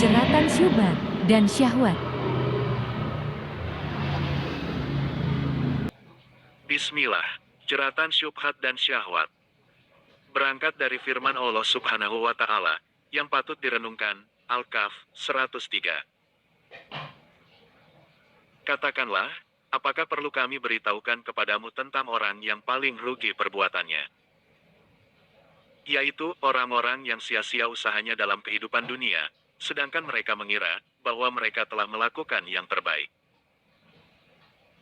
Jeratan syubhat dan syahwat. Bismillah, jeratan syubhat dan syahwat. Berangkat dari firman Allah Subhanahu wa Ta'ala, yang patut direnungkan, Al-Kahf 103. Katakanlah, apakah perlu kami beritahukan kepadamu tentang orang yang paling rugi perbuatannya? Yaitu orang-orang yang sia-sia usahanya dalam kehidupan dunia, sedangkan mereka mengira bahwa mereka telah melakukan yang terbaik.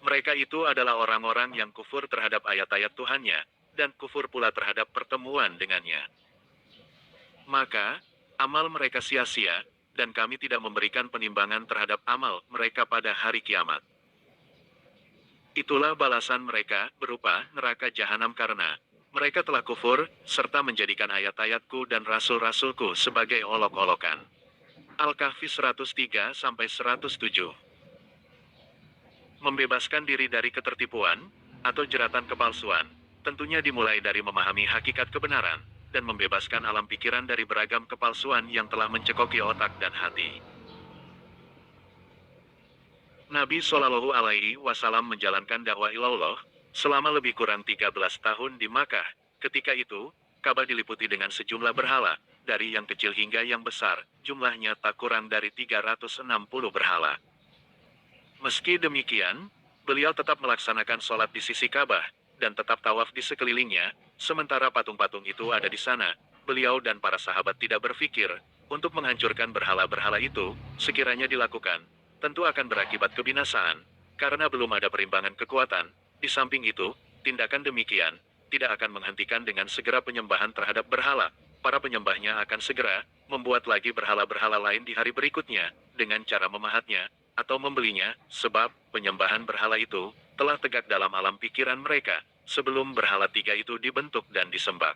Mereka itu adalah orang-orang yang kufur terhadap ayat-ayat Tuhannya, dan kufur pula terhadap pertemuan dengannya. Maka, amal mereka sia-sia, dan kami tidak memberikan penimbangan terhadap amal mereka pada hari kiamat. Itulah balasan mereka, berupa neraka jahanam karena mereka telah kufur, serta menjadikan ayat-ayatku dan rasul-rasulku sebagai olok-olokan. Al-Kahfi 103-107. Membebaskan diri dari ketertipuan, atau jeratan kepalsuan, tentunya dimulai dari memahami hakikat kebenaran, dan membebaskan alam pikiran dari beragam kepalsuan yang telah mencekoki otak dan hati. Nabi Shallallahu Alaihi Wasallam menjalankan dakwah ilallah selama lebih kurang 13 tahun di Makkah. Ketika itu, Ka'bah diliputi dengan sejumlah berhala, dari yang kecil hingga yang besar, jumlahnya tak kurang dari 360 berhala. Meski demikian, beliau tetap melaksanakan sholat di sisi Ka'bah, dan tetap tawaf di sekelilingnya, sementara patung-patung itu ada di sana. Beliau dan para sahabat tidak berpikir untuk menghancurkan berhala-berhala itu. Sekiranya dilakukan, tentu akan berakibat kebinasaan, karena belum ada perimbangan kekuatan. Di samping itu, tindakan demikian tidak akan menghentikan dengan segera penyembahan terhadap berhala. Para penyembahnya akan segera membuat lagi berhala-berhala lain di hari berikutnya, dengan cara memahatnya, atau membelinya, sebab penyembahan berhala itu telah tegak dalam alam pikiran mereka, sebelum berhala tiga itu dibentuk dan disembah.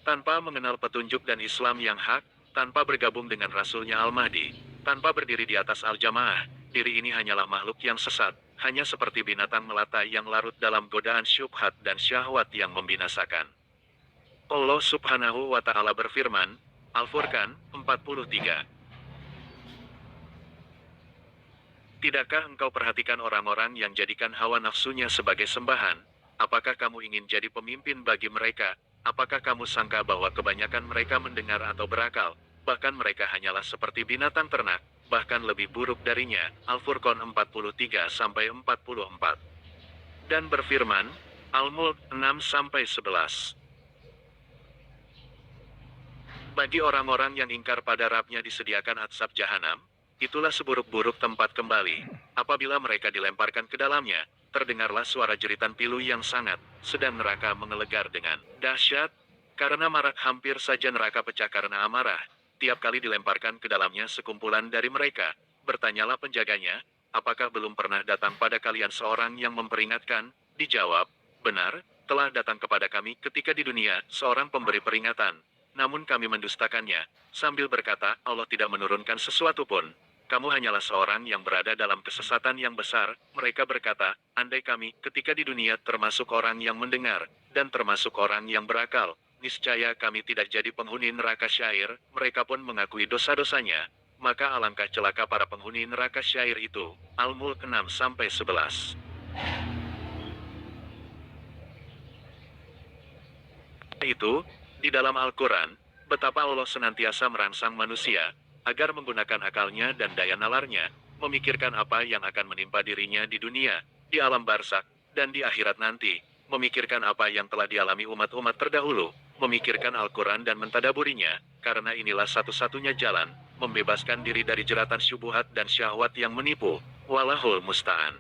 Tanpa mengenal petunjuk dan Islam yang hak, tanpa bergabung dengan Rasulnya Al-Mahdi, tanpa berdiri di atas Al-Jamaah, diri ini hanyalah makhluk yang sesat, hanya seperti binatang melata yang larut dalam godaan syubhat dan syahwat yang membinasakan. Allah Subhanahu wa Ta'ala berfirman, Al-Furqan 43. Tidakkah engkau perhatikan orang-orang yang jadikan hawa nafsunya sebagai sembahan? Apakah kamu ingin jadi pemimpin bagi mereka? Apakah kamu sangka bahwa kebanyakan mereka mendengar atau berakal? Bahkan mereka hanyalah seperti binatang ternak, bahkan lebih buruk darinya. Al-Furqan 43-44. Dan berfirman, Al-Mulk 6-11. Bagi orang-orang yang ingkar pada Rabb-nya disediakan azab jahanam, itulah seburuk-buruk tempat kembali. Apabila mereka dilemparkan ke dalamnya, terdengarlah suara jeritan pilu yang sangat, sedang neraka menggelegar dengan dahsyat. Karena marah hampir saja neraka pecah karena amarah. Tiap kali dilemparkan ke dalamnya sekumpulan dari mereka, bertanyalah penjaganya, apakah belum pernah datang pada kalian seorang yang memperingatkan? Dijawab, benar, telah datang kepada kami ketika di dunia seorang pemberi peringatan. Namun kami mendustakannya, sambil berkata, Allah tidak menurunkan sesuatu pun. Kamu hanyalah seorang yang berada dalam kesesatan yang besar. Mereka berkata, andai kami ketika di dunia termasuk orang yang mendengar, dan termasuk orang yang berakal, niscaya kami tidak jadi penghuni neraka syair. Mereka pun mengakui dosa-dosanya. Maka alangkah celaka para penghuni neraka syair itu. Al-Mulk 6-11. Itu, di dalam Al-Quran, betapa Allah senantiasa merangsang manusia, agar menggunakan akalnya dan daya nalarnya, memikirkan apa yang akan menimpa dirinya di dunia, di alam barzakh, dan di akhirat nanti, memikirkan apa yang telah dialami umat-umat terdahulu, memikirkan Al-Quran dan mentadaburinya, karena inilah satu-satunya jalan, membebaskan diri dari jeratan syubhat dan syahwat yang menipu. Wallahul musta'an.